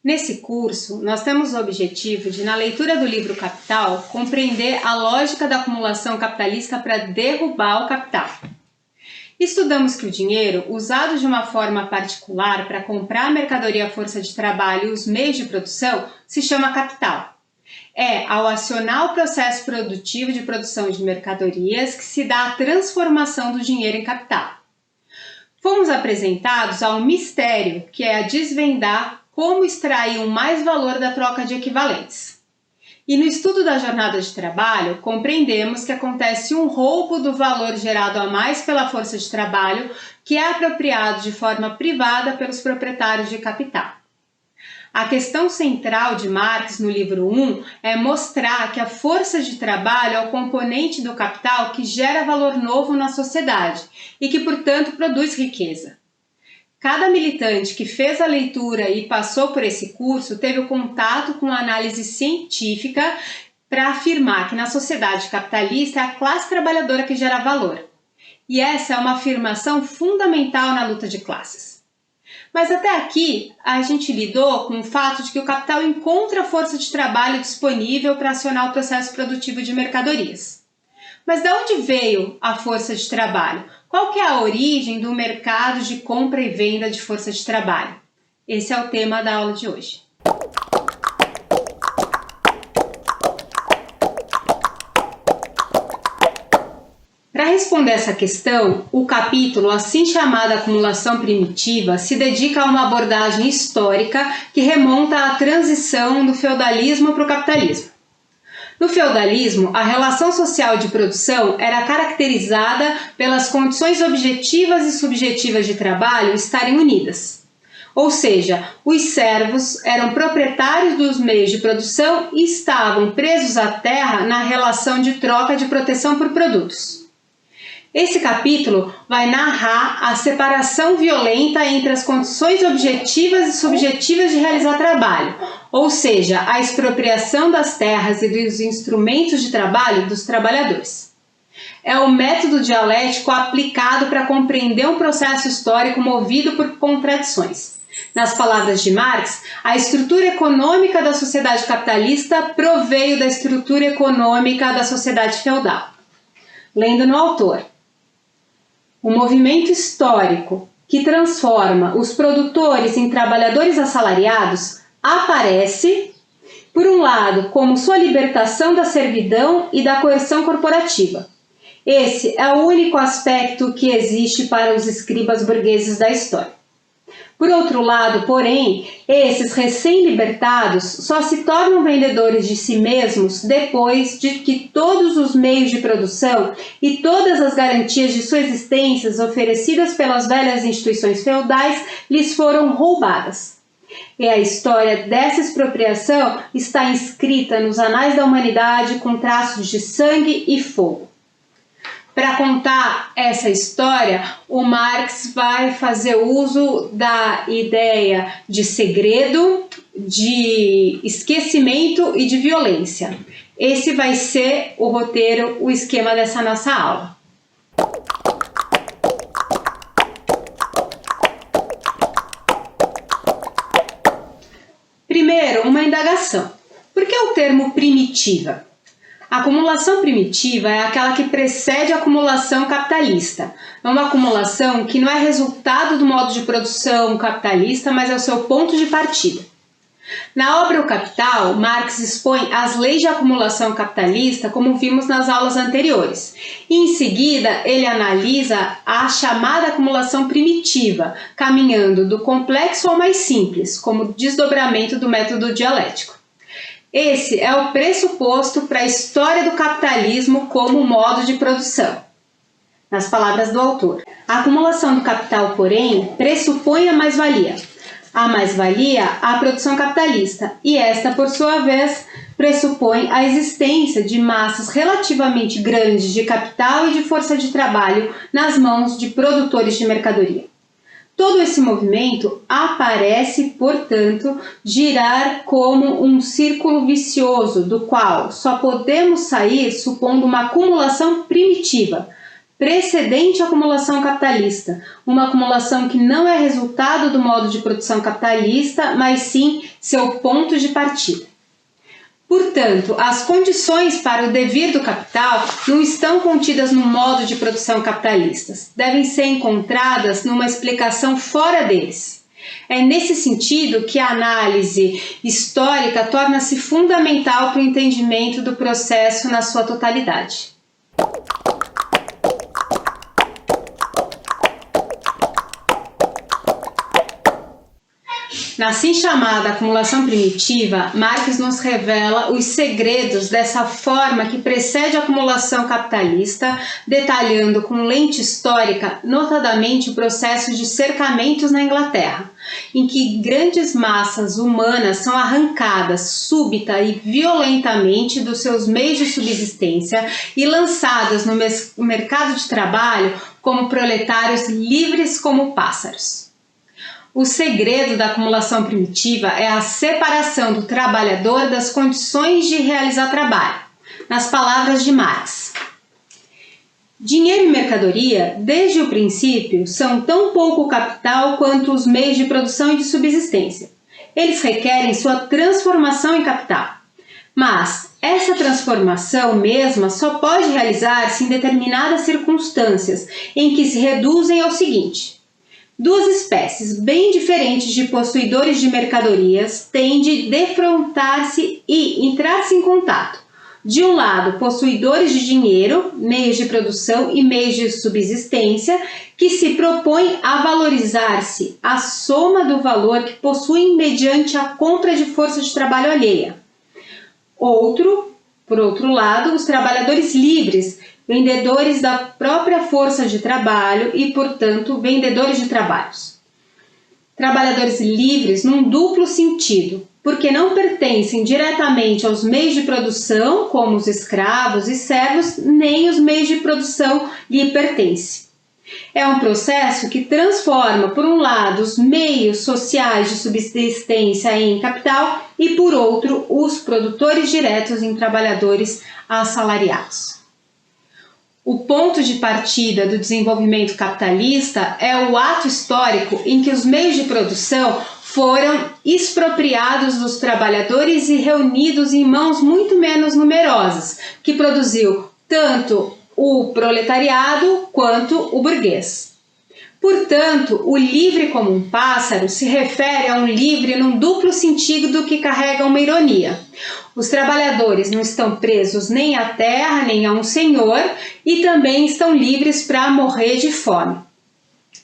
Nesse curso, nós temos o objetivo de, na leitura do livro Capital, compreender a lógica da acumulação capitalista para derrubar o capital. Estudamos que o dinheiro, usado de uma forma particular para comprar a mercadoria, a força de trabalho e os meios de produção, se chama capital. É ao acionar o processo produtivo de produção de mercadorias que se dá a transformação do dinheiro em capital. Fomos apresentados a um mistério, que é a desvendar como extrair um mais valor da troca de equivalentes. E no estudo da jornada de trabalho, compreendemos que acontece um roubo do valor gerado a mais pela força de trabalho, que é apropriado de forma privada pelos proprietários de capital. A questão central de Marx no livro 1 é mostrar que a força de trabalho é o componente do capital que gera valor novo na sociedade e que, portanto, produz riqueza. Cada militante que fez a leitura e passou por esse curso teve o contato com a análise científica para afirmar que na sociedade capitalista é a classe trabalhadora que gera valor. E essa é uma afirmação fundamental na luta de classes. Mas até aqui a gente lidou com o fato de que o capital encontra força de trabalho disponível para acionar o processo produtivo de mercadorias. Mas de onde veio a força de trabalho? Qual que é a origem do mercado de compra e venda de força de trabalho? Esse é o tema da aula de hoje. Para responder essa questão, o capítulo, assim chamada acumulação primitiva, se dedica a uma abordagem histórica que remonta à transição do feudalismo para o capitalismo. No feudalismo, a relação social de produção era caracterizada pelas condições objetivas e subjetivas de trabalho estarem unidas. Ou seja, os servos eram proprietários dos meios de produção e estavam presos à terra na relação de troca de proteção por produtos. Esse capítulo vai narrar a separação violenta entre as condições objetivas e subjetivas de realizar trabalho, ou seja, a expropriação das terras e dos instrumentos de trabalho dos trabalhadores. É o método dialético aplicado para compreender um processo histórico movido por contradições. Nas palavras de Marx, a estrutura econômica da sociedade capitalista proveio da estrutura econômica da sociedade feudal. Lendo no autor. O movimento histórico que transforma os produtores em trabalhadores assalariados aparece, por um lado, como sua libertação da servidão e da coerção corporativa. Esse é o único aspecto que existe para os escribas burgueses da história. Por outro lado, porém, esses recém-libertados só se tornam vendedores de si mesmos depois de que todos os meios de produção e todas as garantias de sua existência oferecidas pelas velhas instituições feudais lhes foram roubadas. E a história dessa expropriação está inscrita nos anais da humanidade com traços de sangue e fogo. Para contar essa história, o Marx vai fazer uso da ideia de segredo, de esquecimento e de violência. Esse vai ser o roteiro, o esquema dessa nossa aula. Primeiro, uma indagação. Por que o termo primitiva? A acumulação primitiva é aquela que precede a acumulação capitalista. É uma acumulação que não é resultado do modo de produção capitalista, mas é o seu ponto de partida. Na obra O Capital, Marx expõe as leis de acumulação capitalista, como vimos nas aulas anteriores. E em seguida, ele analisa a chamada acumulação primitiva, caminhando do complexo ao mais simples, como desdobramento do método dialético. Esse é o pressuposto para a história do capitalismo como modo de produção. Nas palavras do autor, a acumulação do capital, porém, pressupõe a mais-valia. A mais-valia, a produção capitalista, e esta, por sua vez, pressupõe a existência de massas relativamente grandes de capital e de força de trabalho nas mãos de produtores de mercadoria. Todo esse movimento aparece, portanto, girar como um círculo vicioso, do qual só podemos sair supondo uma acumulação primitiva, precedente à acumulação capitalista, uma acumulação que não é resultado do modo de produção capitalista, mas sim seu ponto de partida. Portanto, as condições para o devir do capital não estão contidas no modo de produção capitalistas, devem ser encontradas numa explicação fora deles. É nesse sentido que a análise histórica torna-se fundamental para o entendimento do processo na sua totalidade. Na assim chamada acumulação primitiva, Marx nos revela os segredos dessa forma que precede a acumulação capitalista, detalhando com lente histórica, notadamente o processo de cercamentos na Inglaterra, em que grandes massas humanas são arrancadas súbita e violentamente dos seus meios de subsistência e lançadas no mercado de trabalho como proletários livres como pássaros. O segredo da acumulação primitiva é a separação do trabalhador das condições de realizar trabalho. Nas palavras de Marx, dinheiro e mercadoria, desde o princípio, são tão pouco capital quanto os meios de produção e de subsistência. Eles requerem sua transformação em capital. Mas essa transformação mesma só pode realizar-se em determinadas circunstâncias, em que se reduzem ao seguinte: duas espécies bem diferentes de possuidores de mercadorias têm de defrontar-se e entrar-se em contato. De um lado, possuidores de dinheiro, meios de produção e meios de subsistência, que se propõem a valorizar-se a soma do valor que possuem mediante a compra de força de trabalho alheia. Por outro lado, os trabalhadores livres, vendedores da própria força de trabalho e, portanto, vendedores de trabalhos. Trabalhadores livres num duplo sentido, porque não pertencem diretamente aos meios de produção, como os escravos e servos, nem os meios de produção lhe pertencem. É um processo que transforma, por um lado, os meios sociais de subsistência em capital e, por outro, os produtores diretos em trabalhadores assalariados. O ponto de partida do desenvolvimento capitalista é o ato histórico em que os meios de produção foram expropriados dos trabalhadores e reunidos em mãos muito menos numerosas, que produziu tanto o proletariado quanto o burguês. Portanto, o livre como um pássaro se refere a um livre num duplo sentido que carrega uma ironia. Os trabalhadores não estão presos nem à terra, nem a um senhor, e também estão livres para morrer de fome,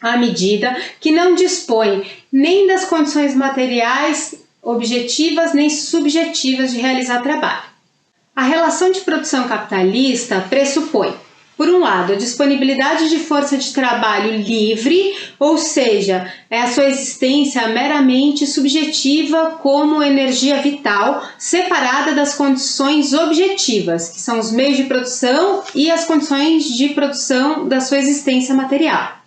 à medida que não dispõem nem das condições materiais objetivas nem subjetivas de realizar trabalho. A relação de produção capitalista pressupõe, por um lado, a disponibilidade de força de trabalho livre, ou seja, é a sua existência meramente subjetiva como energia vital, separada das condições objetivas, que são os meios de produção e as condições de produção da sua existência material.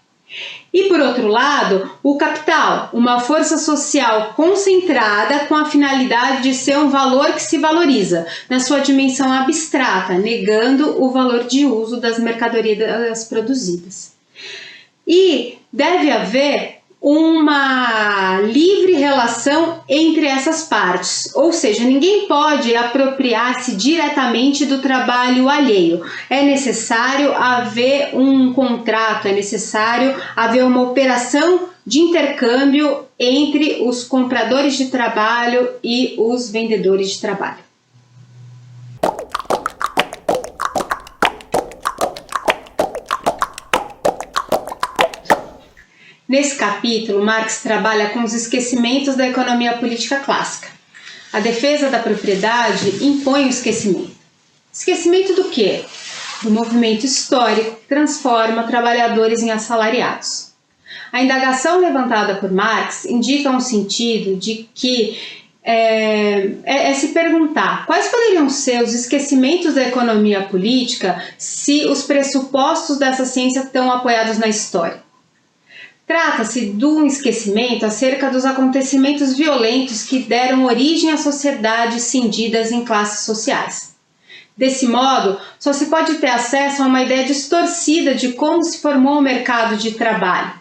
E, por outro lado, o capital, uma força social concentrada com a finalidade de ser um valor que se valoriza, na sua dimensão abstrata, negando o valor de uso das mercadorias produzidas. E deve haver uma livre relação entre essas partes, ou seja, ninguém pode apropriar-se diretamente do trabalho alheio. É necessário haver um contrato, é necessário haver uma operação de intercâmbio entre os compradores de trabalho e os vendedores de trabalho. Nesse capítulo, Marx trabalha com os esquecimentos da economia política clássica. A defesa da propriedade impõe o esquecimento. Esquecimento do quê? Do movimento histórico que transforma trabalhadores em assalariados. A indagação levantada por Marx indica um sentido de que é se perguntar quais poderiam ser os esquecimentos da economia política se os pressupostos dessa ciência estão apoiados na história. Trata-se de um esquecimento acerca dos acontecimentos violentos que deram origem a sociedades cindidas em classes sociais. Desse modo, só se pode ter acesso a uma ideia distorcida de como se formou o mercado de trabalho.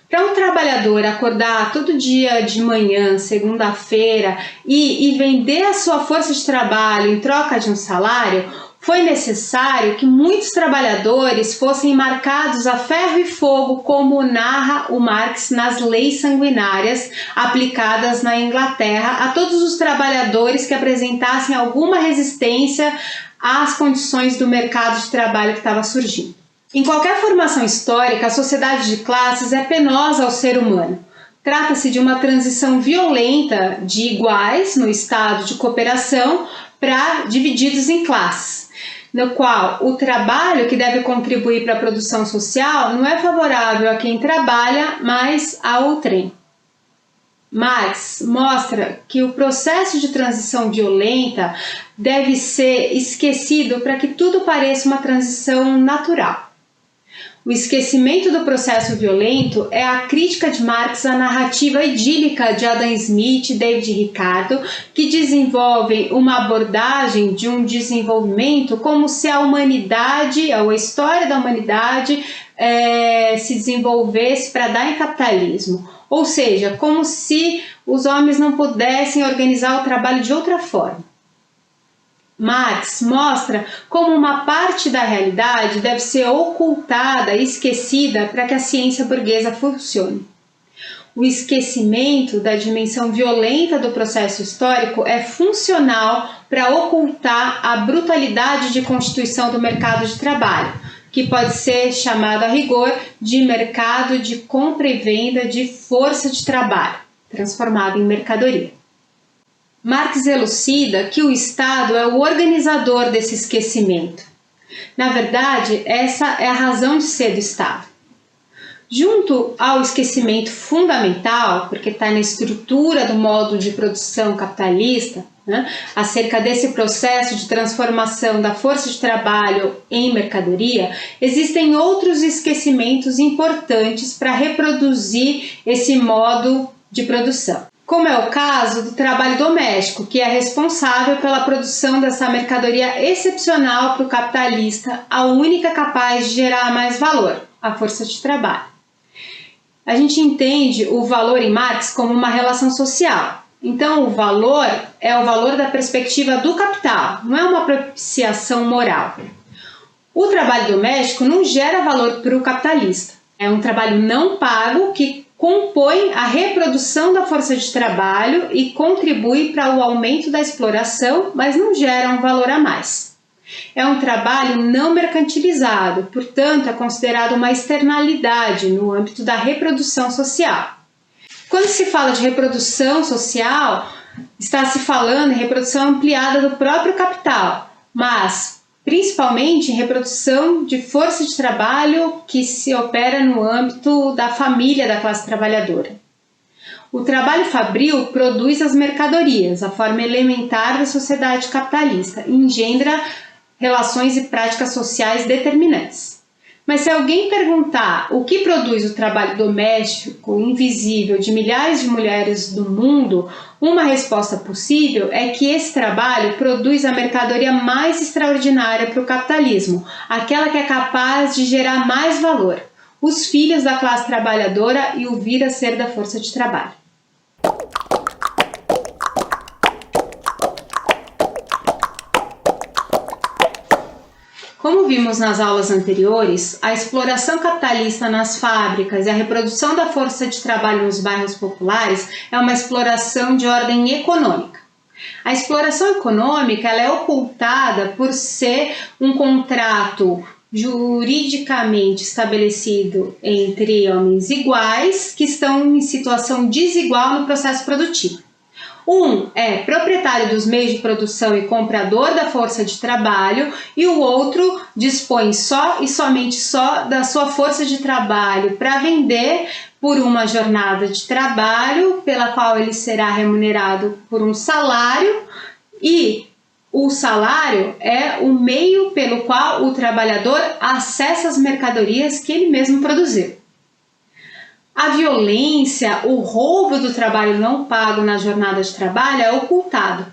Para um trabalhador acordar todo dia de manhã, segunda-feira, e vender a sua força de trabalho em troca de um salário, foi necessário que muitos trabalhadores fossem marcados a ferro e fogo, como narra o Marx nas leis sanguinárias aplicadas na Inglaterra a todos os trabalhadores que apresentassem alguma resistência às condições do mercado de trabalho que estava surgindo. Em qualquer formação histórica, a sociedade de classes é penosa ao ser humano. Trata-se de uma transição violenta de iguais no estado de cooperação para divididos em classes, no qual o trabalho que deve contribuir para a produção social não é favorável a quem trabalha, mas ao outrem. Marx mostra que o processo de transição violenta deve ser esquecido para que tudo pareça uma transição natural. O esquecimento do processo violento é a crítica de Marx à narrativa idílica de Adam Smith e David Ricardo, que desenvolvem uma abordagem de um desenvolvimento como se a humanidade, ou a história da humanidade, se desenvolvesse para dar em capitalismo. Ou seja, como se os homens não pudessem organizar o trabalho de outra forma. Marx mostra como uma parte da realidade deve ser ocultada e esquecida para que a ciência burguesa funcione. O esquecimento da dimensão violenta do processo histórico é funcional para ocultar a brutalidade de constituição do mercado de trabalho, que pode ser chamado a rigor de mercado de compra e venda de força de trabalho, transformado em mercadoria. Marx elucida que o Estado é o organizador desse esquecimento. Na verdade, essa é a razão de ser do Estado. Junto ao esquecimento fundamental, porque está na estrutura do modo de produção capitalista, acerca desse processo de transformação da força de trabalho em mercadoria, existem outros esquecimentos importantes para reproduzir esse modo de produção. Como é o caso do trabalho doméstico, que é responsável pela produção dessa mercadoria excepcional para o capitalista, a única capaz de gerar mais valor, a força de trabalho. A gente entende o valor em Marx como uma relação social. Então, o valor é o valor da perspectiva do capital, não é uma propiciação moral. O trabalho doméstico não gera valor para o capitalista. É um trabalho não pago que compõe a reprodução da força de trabalho e contribui para o aumento da exploração, mas não gera um valor a mais. É um trabalho não mercantilizado, portanto, é considerado uma externalidade no âmbito da reprodução social. Quando se fala de reprodução social, está se falando em reprodução ampliada do próprio capital, mas principalmente em reprodução de força de trabalho que se opera no âmbito da família da classe trabalhadora. O trabalho fabril produz as mercadorias, a forma elementar da sociedade capitalista, e engendra relações e práticas sociais determinantes. Mas se alguém perguntar o que produz o trabalho doméstico invisível de milhares de mulheres do mundo, uma resposta possível é que esse trabalho produz a mercadoria mais extraordinária para o capitalismo, aquela que é capaz de gerar mais valor, os filhos da classe trabalhadora e o vir a ser da força de trabalho. Como vimos nas aulas anteriores, a exploração capitalista nas fábricas e a reprodução da força de trabalho nos bairros populares é uma exploração de ordem econômica. A exploração econômica ela é ocultada por ser um contrato juridicamente estabelecido entre homens iguais que estão em situação desigual no processo produtivo. Um é proprietário dos meios de produção e comprador da força de trabalho, e o outro dispõe só e somente da sua força de trabalho para vender por uma jornada de trabalho, pela qual ele será remunerado por um salário, e o salário é o meio pelo qual o trabalhador acessa as mercadorias que ele mesmo produziu. A violência, o roubo do trabalho não pago na jornada de trabalho é ocultado.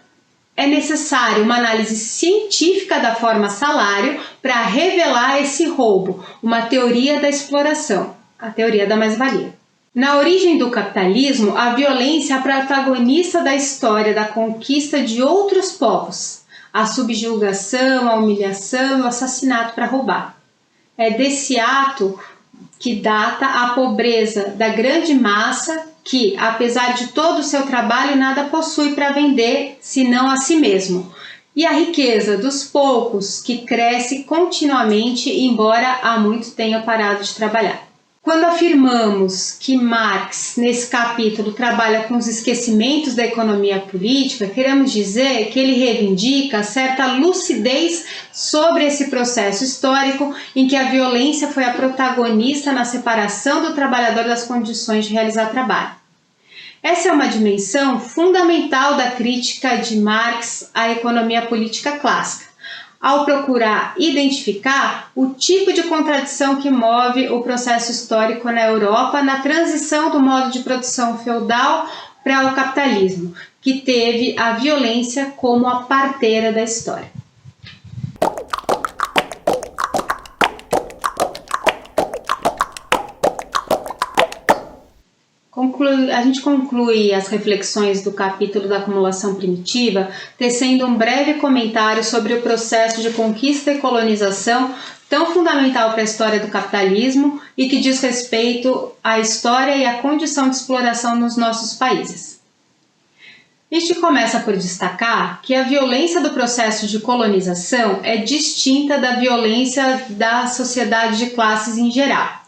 é necessário uma análise científica da forma salário para revelar esse roubo, uma teoria da exploração, a teoria da mais-valia. Na origem do capitalismo, a violência é a protagonista da história da conquista de outros povos, a subjugação, a humilhação e o assassinato para roubar. É desse ato que data a pobreza da grande massa que, apesar de todo o seu trabalho, nada possui para vender senão a si mesmo, e a riqueza dos poucos que cresce continuamente, embora há muito tenha parado de trabalhar. Quando afirmamos que Marx, nesse capítulo, trabalha com os esquecimentos da economia política, queremos dizer que ele reivindica certa lucidez sobre esse processo histórico em que a violência foi a protagonista na separação do trabalhador das condições de realizar trabalho. Essa é uma dimensão fundamental da crítica de Marx à economia política clássica, ao procurar identificar o tipo de contradição que move o processo histórico na Europa na transição do modo de produção feudal para o capitalismo, que teve a violência como a parteira da história. A gente conclui as reflexões do capítulo da acumulação primitiva tecendo um breve comentário sobre o processo de conquista e colonização tão fundamental para a história do capitalismo e que diz respeito à história e à condição de exploração nos nossos países. Este começa por destacar que a violência do processo de colonização é distinta da violência da sociedade de classes em geral.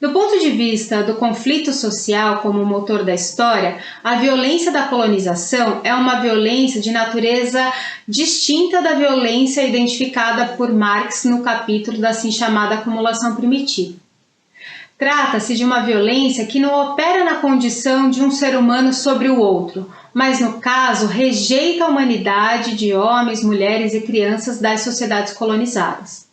Do ponto de vista do conflito social como motor da história, a violência da colonização é uma violência de natureza distinta da violência identificada por Marx no capítulo da assim chamada acumulação primitiva. Trata-se de uma violência que não opera na condição de um ser humano sobre o outro, mas no caso rejeita a humanidade de homens, mulheres e crianças das sociedades colonizadas.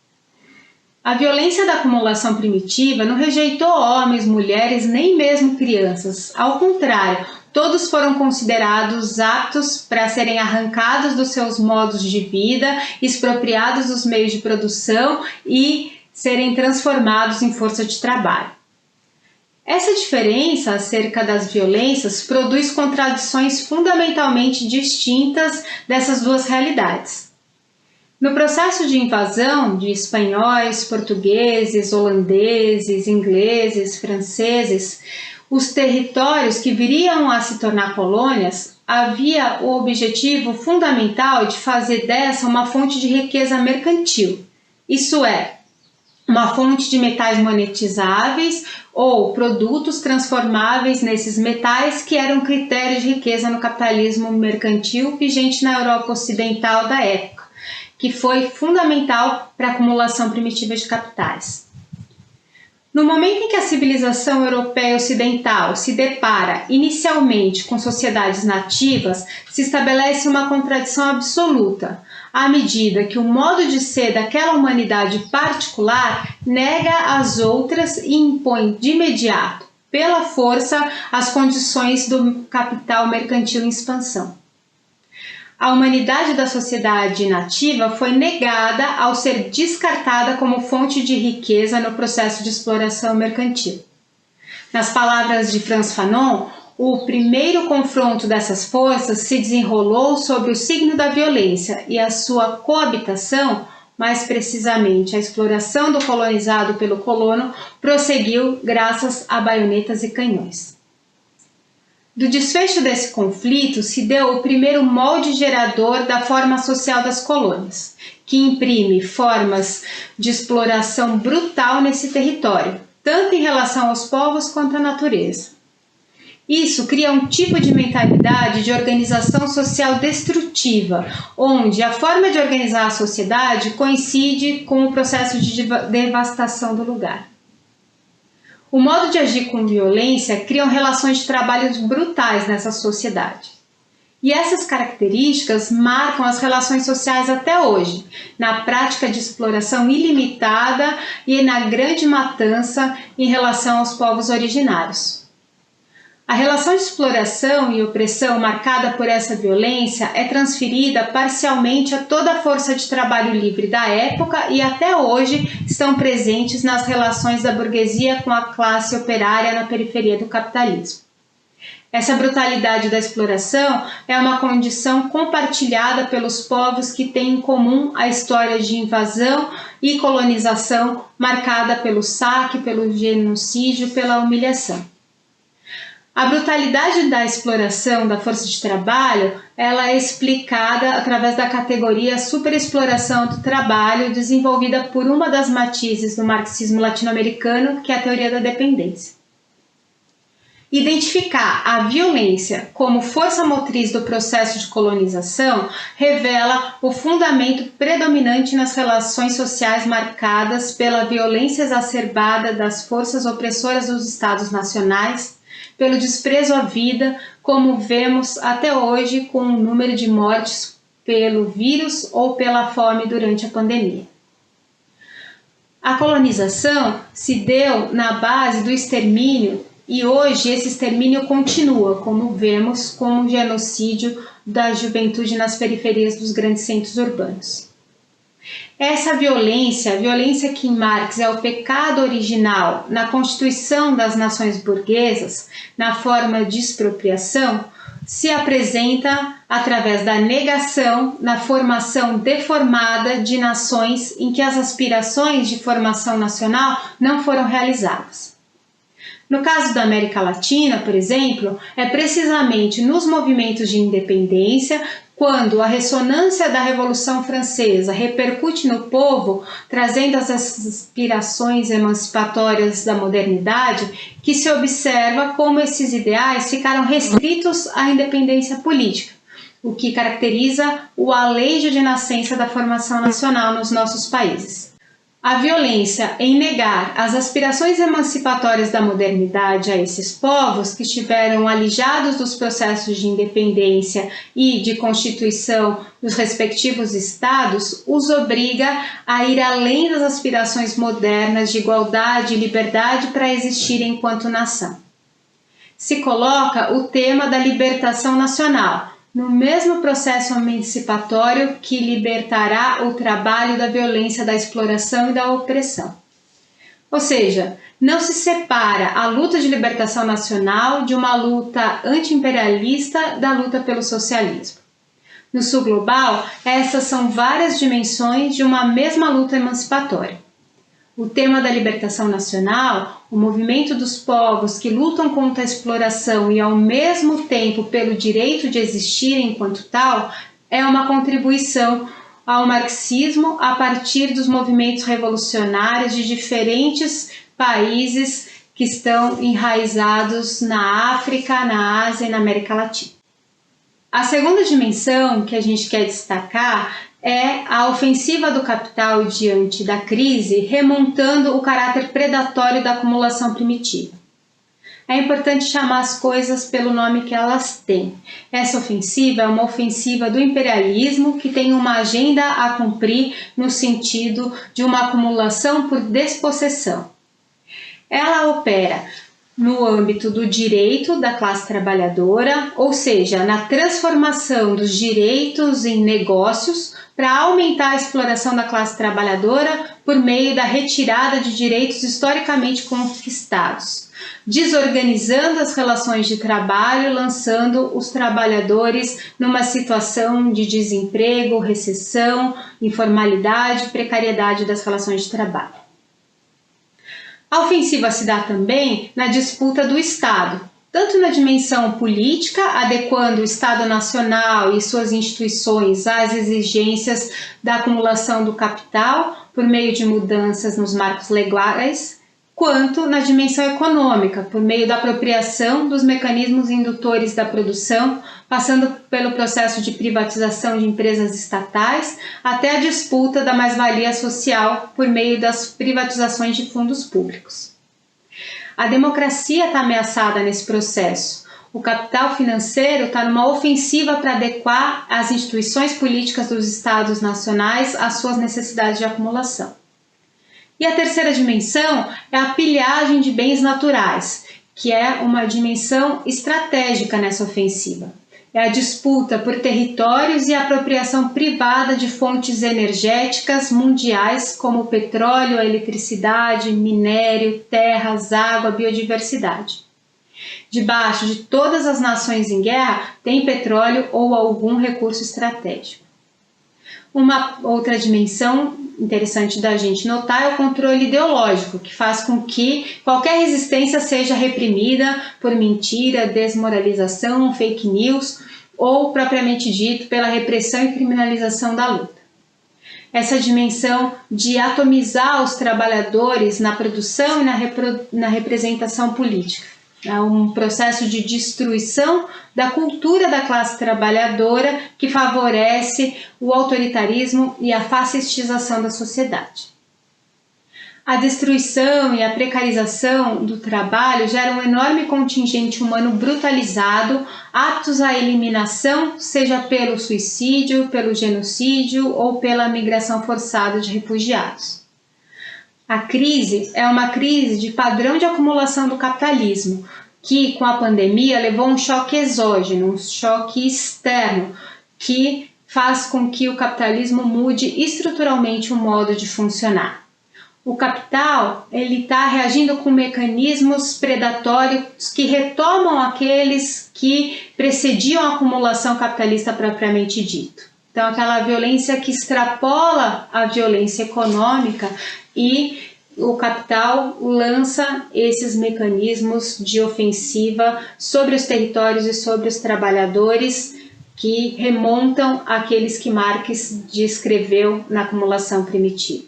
A violência da acumulação primitiva não rejeitou homens, mulheres, nem mesmo crianças. Ao contrário, todos foram considerados aptos para serem arrancados dos seus modos de vida, expropriados dos meios de produção e serem transformados em força de trabalho. Essa diferença acerca das violências produz contradições fundamentalmente distintas dessas duas realidades. No processo de invasão de espanhóis, portugueses, holandeses, ingleses, franceses, os territórios que viriam a se tornar colônias, havia o objetivo fundamental de fazer dessa uma fonte de riqueza mercantil, isso é, uma fonte de metais monetizáveis ou produtos transformáveis nesses metais que eram critérios de riqueza no capitalismo mercantil vigente na Europa Ocidental da época, que foi fundamental para a acumulação primitiva de capitais. No momento em que a civilização europeia ocidental se depara inicialmente com sociedades nativas, se estabelece uma contradição absoluta, à medida que o modo de ser daquela humanidade particular nega as outras e impõe de imediato, pela força, as condições do capital mercantil em expansão. A humanidade da sociedade nativa foi negada ao ser descartada como fonte de riqueza no processo de exploração mercantil. Nas palavras de Frantz Fanon, o primeiro confronto dessas forças se desenrolou sobre o signo da violência e a sua coabitação, mais precisamente a exploração do colonizado pelo colono, prosseguiu graças a baionetas e canhões. Do desfecho desse conflito se deu o primeiro molde gerador da forma social das colônias, que imprime formas de exploração brutal nesse território, tanto em relação aos povos quanto à natureza. Isso cria um tipo de mentalidade de organização social destrutiva, onde a forma de organizar a sociedade coincide com o processo de devastação do lugar. O modo de agir com violência cria relações de trabalho brutais nessa sociedade. E essas características marcam as relações sociais até hoje, na prática de exploração ilimitada e na grande matança em relação aos povos originários. A relação de exploração e opressão marcada por essa violência é transferida parcialmente a toda a força de trabalho livre da época e até hoje estão presentes nas relações da burguesia com a classe operária na periferia do capitalismo. Essa brutalidade da exploração é uma condição compartilhada pelos povos que têm em comum a história de invasão e colonização marcada pelo saque, pelo genocídio, pela humilhação. A brutalidade da exploração da força de trabalho, ela é explicada através da categoria superexploração do trabalho, desenvolvida por uma das matizes do marxismo latino-americano, que é a teoria da dependência. Identificar a violência como força motriz do processo de colonização revela o fundamento predominante nas relações sociais marcadas pela violência exacerbada das forças opressoras dos Estados nacionais, pelo desprezo à vida, como vemos até hoje com o número de mortes pelo vírus ou pela fome durante a pandemia. A colonização se deu na base do extermínio e hoje esse extermínio continua, como vemos com o genocídio da juventude nas periferias dos grandes centros urbanos. Essa violência, a violência que em Marx é o pecado original na constituição das nações burguesas, na forma de expropriação, se apresenta através da negação na formação deformada de nações em que as aspirações de formação nacional não foram realizadas. No caso da América Latina, por exemplo, é precisamente nos movimentos de independência, quando a ressonância da Revolução Francesa repercute no povo, trazendo as aspirações emancipatórias da modernidade, que se observa como esses ideais ficaram restritos à independência política, o que caracteriza o aleijo de nascença da formação nacional nos nossos países. A violência em negar as aspirações emancipatórias da modernidade a esses povos que estiveram alijados dos processos de independência e de constituição dos respectivos estados os obriga a ir além das aspirações modernas de igualdade e liberdade para existir enquanto nação. Se coloca o tema da libertação nacional, no mesmo processo emancipatório que libertará o trabalho da violência da exploração e da opressão. Ou seja, não se separa a luta de libertação nacional de uma luta anti-imperialista da luta pelo socialismo. No sul global, essas são várias dimensões de uma mesma luta emancipatória. O tema da libertação nacional, o movimento dos povos que lutam contra a exploração e ao mesmo tempo pelo direito de existir enquanto tal, é uma contribuição ao marxismo a partir dos movimentos revolucionários de diferentes países que estão enraizados na África, na Ásia e na América Latina. A segunda dimensão que a gente quer destacar é a ofensiva do capital diante da crise, remontando o caráter predatório da acumulação primitiva. É importante chamar as coisas pelo nome que elas têm. Essa ofensiva é uma ofensiva do imperialismo que tem uma agenda a cumprir no sentido de uma acumulação por despossessão. Ela opera no âmbito do direito da classe trabalhadora, ou seja, na transformação dos direitos em negócios para aumentar a exploração da classe trabalhadora por meio da retirada de direitos historicamente conquistados, desorganizando as relações de trabalho, lançando os trabalhadores numa situação de desemprego, recessão, informalidade e precariedade das relações de trabalho. A ofensiva se dá também na disputa do Estado, tanto na dimensão política, adequando o Estado Nacional e suas instituições às exigências da acumulação do capital por meio de mudanças nos marcos legais, quanto na dimensão econômica, por meio da apropriação dos mecanismos indutores da produção, passando pelo processo de privatização de empresas estatais, até a disputa da mais-valia social por meio das privatizações de fundos públicos. A democracia está ameaçada nesse processo. O capital financeiro está numa ofensiva para adequar as instituições políticas dos estados nacionais às suas necessidades de acumulação. E a terceira dimensão é a pilhagem de bens naturais, que é uma dimensão estratégica nessa ofensiva. É a disputa por territórios e apropriação privada de fontes energéticas mundiais como petróleo, eletricidade, minério, terras, água, biodiversidade. Debaixo de todas as nações em guerra tem petróleo ou algum recurso estratégico. Uma outra dimensão interessante da gente notar é o controle ideológico, que faz com que qualquer resistência seja reprimida por mentira, desmoralização, fake news ou, propriamente dito, pela repressão e criminalização da luta. Essa dimensão de atomizar os trabalhadores na produção e na representação política. É um processo de destruição da cultura da classe trabalhadora que favorece o autoritarismo e a fascistização da sociedade. A destruição e a precarização do trabalho geram um enorme contingente humano brutalizado, aptos à eliminação, seja pelo suicídio, pelo genocídio ou pela migração forçada de refugiados. A crise é uma crise de padrão de acumulação do capitalismo, que com a pandemia levou um choque exógeno, um choque externo, que faz com que o capitalismo mude estruturalmente o modo de funcionar. O capital está reagindo com mecanismos predatórios que retomam aqueles que precediam a acumulação capitalista propriamente dito. Então, aquela violência que extrapola a violência econômica e o capital lança esses mecanismos de ofensiva sobre os territórios e sobre os trabalhadores que remontam àqueles que Marx descreveu na acumulação primitiva.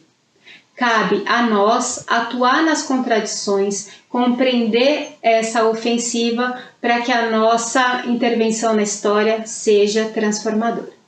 Cabe a nós atuar nas contradições, compreender essa ofensiva para que a nossa intervenção na história seja transformadora.